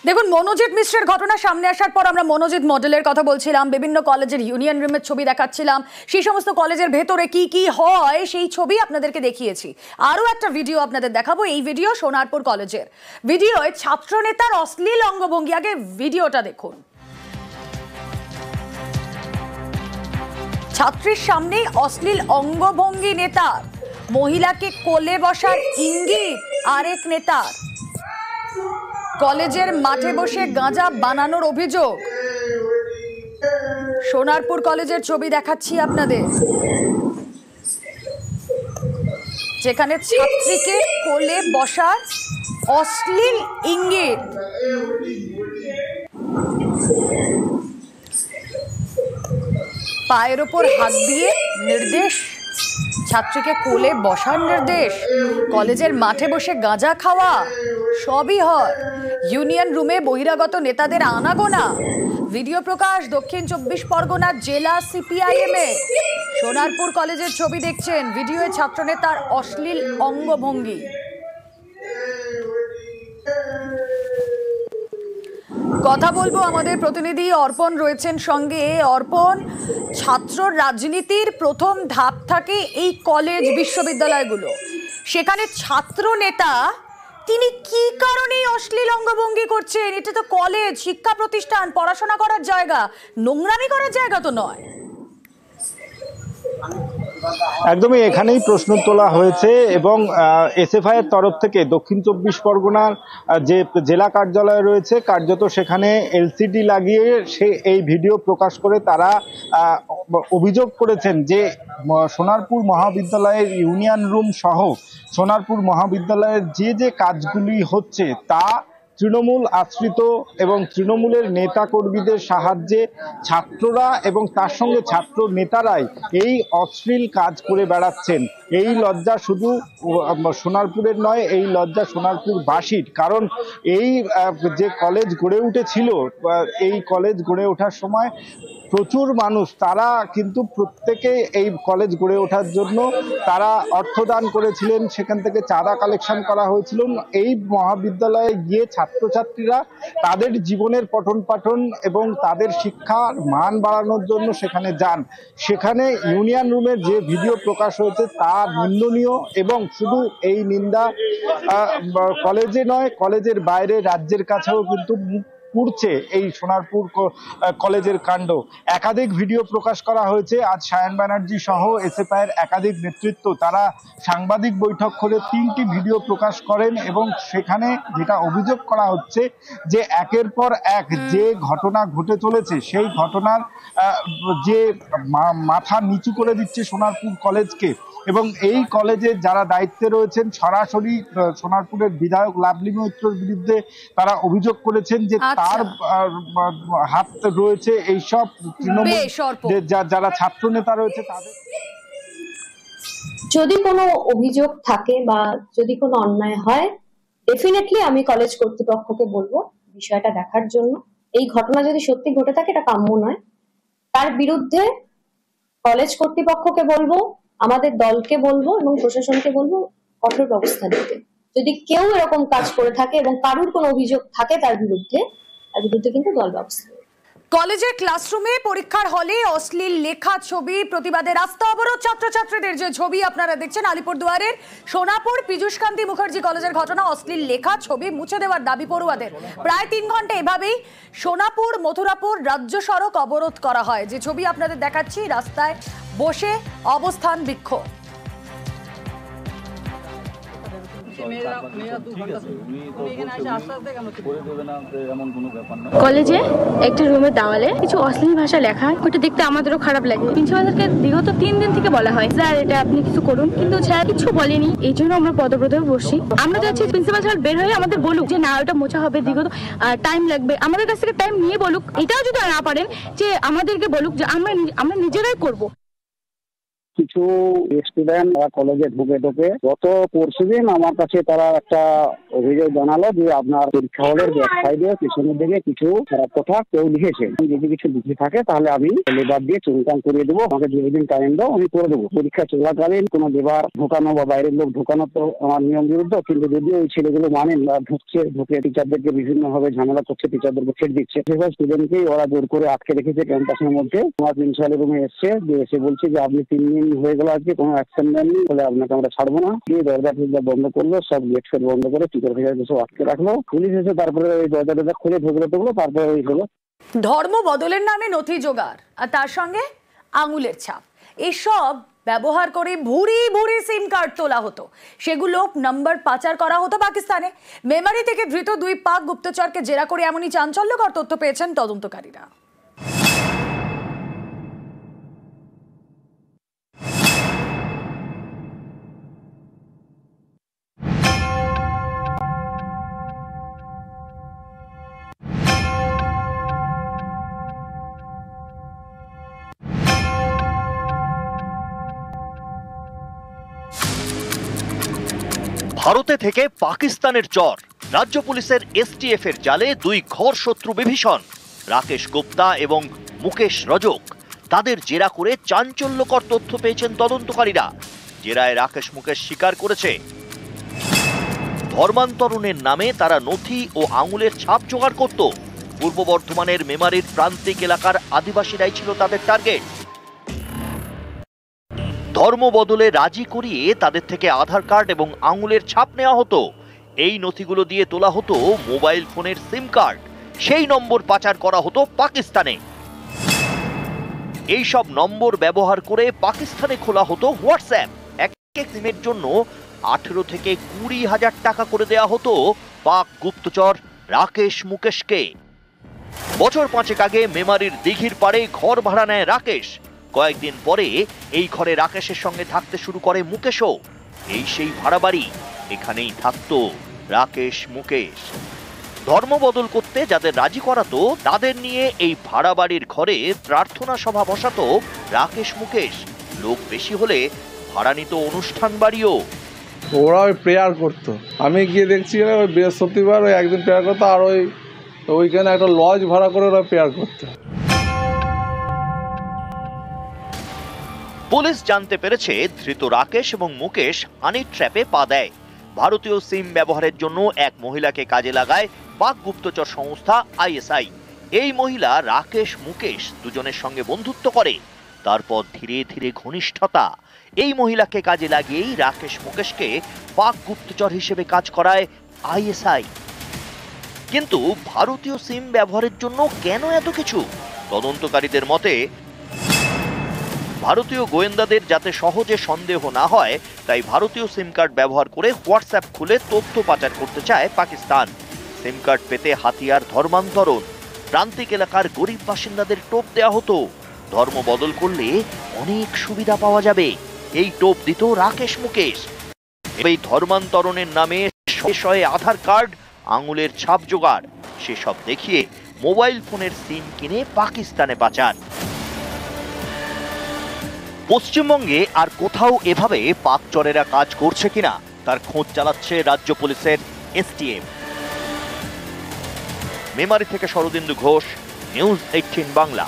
দেখুন, মনোজিৎ মিশ্রের ঘটনা সামনে আসার পর আমরা মনোজিৎ মডেলের কথা বলছিলাম, বিভিন্ন কলেজের ইউনিয়ন রুমের ছবি দেখাচ্ছিলাম, সেই সমস্ত কলেজের ভেতরে কি কি হয় সেই ছবি আপনাদেরকে দেখিয়েছি। আরও একটা ভিডিও আপনাদের দেখাবো। এই ভিডিও সোনারপুর কলেজের। ভিডিওয় ছাত্রনেতার অশ্লীল অঙ্গভঙ্গি। আগে ভিডিওটা দেখুন। ছাত্রীর সামনে অশ্লীল অঙ্গভঙ্গি নেতার, মহিলাকে কোলে বসার ইঙ্গিত আরেক নেতার, কলেজের মাঠে বসে গাঁজা বানানোর অভিযোগ। সোনারপুর কলেজের ছবি দেখাচ্ছি আপনাদের, যেখানে ছাত্রীকে কোলে বসার অশ্লীল ইঙ্গিত। পায়ের ওপর হাত দিয়ে নির্দেশ, ছাত্রীকে কোলে বসার নির্দেশ, কলেজের মাঠে বসে গাঁজা খাওয়া, সবই হয়। ইউনিয়ন রুমে বহিরাগত নেতাদের আনাগোনা। ভিডিও প্রকাশ দক্ষিণ 24 পরগনা জেলা সিপিআইএম এ। সোনারপুর কলেজের ছবি দেখছেন। ভিডিওয়ে ছাত্রনেতার অশ্লীল অঙ্গভঙ্গি। কথা বলবো, আমাদের প্রতিনিধি অর্পণ রয়েছেন সঙ্গে। অর্পণ, ছাত্র রাজনীতির প্রথম ধাপ থাকে এই কলেজ বিশ্ববিদ্যালয়গুলো, সেখানে ছাত্র নেতা তিনি কি কারণে অশ্লীল অঙ্গভঙ্গি করছেন? এটা তো কলেজ, শিক্ষা প্রতিষ্ঠান, পড়াশোনা করার জায়গা, নোংরামি করার জায়গা তো নয়। একদমই এখানেই প্রশ্ন তোলা হয়েছে এবং এসএফআই এর তরফ থেকে দক্ষিণ 24 পরগনার যে জেলা কার্যালয় রয়েছে, কার্যত সেখানে এলসিডি লাগিয়ে এই ভিডিও প্রকাশ করে তারা অভিযোগ করেছেন যে সোনারপুর মহাবিদ্যালয়ের ইউনিয়ন রুম সহ সোনারপুর মহাবিদ্যালয়ের যে কাজগুলি হচ্ছে তা তৃণমূল আশ্রিত এবং তৃণমূলের নেতা কর্মীদের সাহায্যে ছাত্ররা এবং তার সঙ্গে ছাত্র নেতারাই এই অশ্লীল কাজ করে বেড়াচ্ছেন। এই লজ্জা শুধু সোনারপুরের নয়, এই লজ্জা সোনারপুরবাসীর। কারণ এই যে কলেজ গড়ে উঠেছিল, এই কলেজ গড়ে ওঠার সময় প্রচুর মানুষ, তারা কিন্তু প্রত্যেকে এই কলেজ গড়ে ওঠার জন্য তারা অর্থদান করেছিলেন, সেখান থেকে চাঁদা কালেকশন করা হয়েছিল। এই মহাবিদ্যালয়ে গিয়ে ছাত্রছাত্রীরা তাদের জীবনের পঠন পাঠন এবং তাদের শিক্ষার মান বাড়ানোর জন্য সেখানে যান। সেখানে ইউনিয়ন রুমের যে ভিডিও প্রকাশ হয়েছে তা নিন্দনীয় এবং শুধু এই নিন্দা কলেজে নয়, কলেজের বাইরে রাজ্যের কাছেও কিন্তু পুড়ছে এই সোনারপুর কলেজের কাণ্ড। একাধিক ভিডিও প্রকাশ করা হয়েছে। আজ সায়ন ব্যানার্জি সহ এসএফআই এর একাধিক নেতৃত্ব তারা সাংবাদিক বৈঠক করে 3টি ভিডিও প্রকাশ করেন এবং সেখানে যেটা অভিযোগ করা হচ্ছে যে একের পর এক যে ঘটনা ঘটে চলেছে, সেই ঘটনার যে মাথা নিচু করে দিচ্ছে সোনারপুর কলেজকে। এবং এই কলেজে যারা দায়িত্বে রয়েছেন, সরাসরি সোনারপুরের বিধায়ক লাভলি মৈত্রর বিরুদ্ধে তারা অভিযোগ করেছেন যে তার হাত রয়েছে এইসব তৃণমূল যারা ছাত্র নেতা রয়েছে তাদের। যদি কোনো অভিযোগ থাকে বা যদি কোনো অন্যায় হয়, ডেফিনেটলি আমি কলেজ কর্তৃপক্ষকে বলবো বিষয়টা দেখার জন্য। এই ঘটনা যদি সত্যি ঘটে থাকে এটা কাম্য নয়। তার বিরুদ্ধে কলেজ কর্তৃপক্ষকে বলবো, আমাদের দলকে বলবো এবং প্রশাসনকে বলবো কঠোর ব্যবস্থা নিতে। যদি কেউ এরকম কাজ করে থাকে এবং কারুর কোনো অভিযোগ থাকে তার বিরুদ্ধে কিন্তু দল ব্যবস্থা নেবে। কলেজের ক্লাসরুমে, পরীক্ষার হলে অশ্লীল লেখা, ছবি, প্রতিবাদে রাস্তা অবরোধ ছাত্রছাত্রীদের যে ছবি আপনারা দেখছেন আলিপুরদুয়ারের সোনাপুর পীযূষকান্তি মুখার্জি কলেজের ঘটনা। অশ্লীল লেখা, ছবি মুছে দেওয়ার দাবি পড়ুয়াদের। প্রায় 3 ঘন্টা এভাবেই সোনাপুর মথুরাপুর রাজ্য সড়ক অবরোধ করা হয়। যে ছবি আপনাদের দেখাচ্ছি, রাস্তায় বসে অবস্থান বিক্ষোভ। কলেজে একটা রুমের দেওয়ালে কিছু অশ্লীল ভাষা লেখা, ওটা দেখতে আমাদেরও খারাপ লাগে। প্রিন্সিপালকে বিগত 3 দিন থেকে বলা হয় স্যার এটা আপনি কিছু করুন, কিন্তু স্যার কিছু বলেনি। এই জন্য আমরা পদব্রতে বসছি। আমরা চাচ্ছি প্রিন্সিপাল স্যার বের হয়ে আমাদের বলুক যে না ওটা মোছা হবে, বিগত টাইম লাগবে, আমাদের কাছ থেকে টাইম নিয়ে বলুক। এটাও যদি না পারেন যে আমাদেরকে বলুক যে আমরা নিজেরাই করব। কিছু স্টুডেন্ট কলেজে ঢুকে গত পরশুদিন আমার কাছে তারা একটা অভিযোগ জানালো যে আপনার পরীক্ষা হলের ব্যাক সাইডে পিছনের দিকে কিছু খারাপ কথা কেউ লিখেছে, যদি কিছু লিখে থাকে তাহলে আমি লেবার দিয়ে চুনকাম করিয়ে দেবো, আমাকে 2 দিন টাইম দাও, আমি করে দেবো। পরীক্ষা চলাকালীন কোনো লেবার ঢোকানো বা বাইরের লোক ঢোকানো তো আমার নিয়ম বিরুদ্ধ, কিন্তু যদি ওই ছেলেগুলো মানেন বা ঢুকে টিচারদেরকে বিভিন্ন ভাবে ঝামেলা করছে, টিচারদেরকে ছেড়ে দিচ্ছে, সেসব স্টুডেন্টকেই ওরা জোর করে আটকে রেখেছে ক্যাম্পাসের মধ্যে। আমার প্রিন্সিপালের রুমে এসে বলছে যে আপনি 3 দিন হয়ে গেল আজকে কোনো অ্যাকশন নেননি, বলে আপনাকে আমরা ছাড়বো না। দিয়ে দরজা বন্ধ করলো, সব গেট ফেট বন্ধ করে টিচার সব আটকে রাখলো। পুলিশ এসে তারপরে ওই দরজা খুলে ঢুকলো, তারপরে ওই হলো। ধর্ম বদলের নামে নথি জোগাড় আর তার সঙ্গে আঙুলের ছাপ, এসব ব্যবহার করে ভুরি ভুরি সিম কার্ড তোলা হতো, সেগুলো নম্বর পাচার করা হতো পাকিস্তানে। মেমারি থেকে ধৃত 2 পাক গুপ্তচরকে জেরা করে এমনই চাঞ্চল্যকর তথ্য পেয়েছেন তদন্তকারীরা। ভারতে থেকে পাকিস্তানের চর, রাজ্য পুলিশের এসটিএফ এর জালে 2 ঘোর শত্রু বিভীষণ, রাকেশ গুপ্তা এবং মুকেশ রজক। তাদের জেরা করে চাঞ্চল্যকর তথ্য পেয়েছেন তদন্তকারীরা। জেরায় রাকেশ মুকেশ স্বীকার করেছে ধর্মান্তরণের নামে তারা নথি ও আঙুলের ছাপ জোগাড় করত। পূর্ব বর্ধমানের মেমারির প্রান্তিক এলাকার আদিবাসীরাই ছিল তাদের টার্গেট। ধর্ম বদলে রাজি করিয়ে তাদের থেকে আধার কার্ড এবং আঙুলের ছাপ নেওয়া হতো। এই নথিগুলো দিয়ে তোলা হতো মোবাইল ফোনের সিম কার্ড, সেই নম্বর পাচার করা হতো পাকিস্তানে। এই সব নম্বর ব্যবহার করে পাকিস্তানে খোলা হতো হোয়াটসঅ্যাপ। এক এক সিমের জন্য 18 থেকে 20 হাজার টাকা করে দেয়া হতো পাক গুপ্তচর রাকেশ মুকেশকে। বছর 5 আগে মেমারির দিঘির পাড়ে ঘর ভাড়া নেয় রাকেশ। কয়েকদিন পরে এই ঘরে রাকেশের সঙ্গে থাকতে শুরু করে মুকেশও। এই সেই ভাড়া বাড়ি, এখানেই থাকতো রাকেশ মুকেশ। ধর্ম বদল করতে যাদের রাজি করাতো তাদের নিয়ে এই ভাড়া বাড়ির ঘরে প্রার্থনা সভা বসাতো রাকেশ মুকেশ। লোক বেশি হলে ভাড়া নিত অনুষ্ঠান বাড়িও। ওরা ওই প্রেয়ার করতো, আমি গিয়ে দেখছি ওই বৃহস্পতিবার ওই একদিন প্রেয়ার করতো, আর ওইখানে একটা লজ ভাড়া করে ওরা প্রেয়ার করতো। পুলিশ জানতে পেরেছে ধৃত রাকেশ এবং মুকেশ হানি ট্র্যাপে পা দেয়। ভারতীয় সিম ব্যবহারের জন্য এক মহিলাকে কাজে লাগায় পাক গুপ্তচর সংস্থা আইএসআই। এই মহিলা রাকেশ মুকেশ দুজনের সঙ্গে বন্ধুত্ব করে, তারপর ধীরে ধীরে ঘনিষ্ঠতা। এই মহিলাকে কাজে লাগিয়েই রাকেশ মুকেশকে পাক গুপ্তচর হিসেবে কাজ করায় আইএসআই। কিন্তু ভারতীয় সিম ব্যবহারের জন্য কেন এত কিছু? তদন্তকারীদের মতে ভারতীয় গোয়েন্দাদের যাতে সহজে সন্দেহ না হয়, তাই ভারতীয় সিম কার্ড ব্যবহার করে হোয়াটসঅ্যাপ খুলে তথ্য পাচার করতে চায় পাকিস্তান। সিম কার্ড পেতে হাতিয়ার ধর্মান্তরণ, প্রান্তিক এলাকার গরিব বাসিন্দাদের টোপ দেওয়া হতো। ধর্ম বদল করলে অনেক সুবিধা পাওয়া যাবে, এই টোপ দিত রাকেশ মুকেশ। এই ধর্মান্তরণের নামে শয়ে আধার কার্ড, আঙুলের ছাপ জোগাড়, সেসব দেখিয়ে মোবাইল ফোনের সিম কিনে পাকিস্তানে পাচার। পশ্চিমবঙ্গে আর কোথাও এভাবে পাক চরেরা কাজ করছে কিনা তার খোঁজ চালাচ্ছে রাজ্য পুলিশের এসটিএফ। মেমারি থেকে শরদিন্দু ঘোষ, নিউজ 18 বাংলা।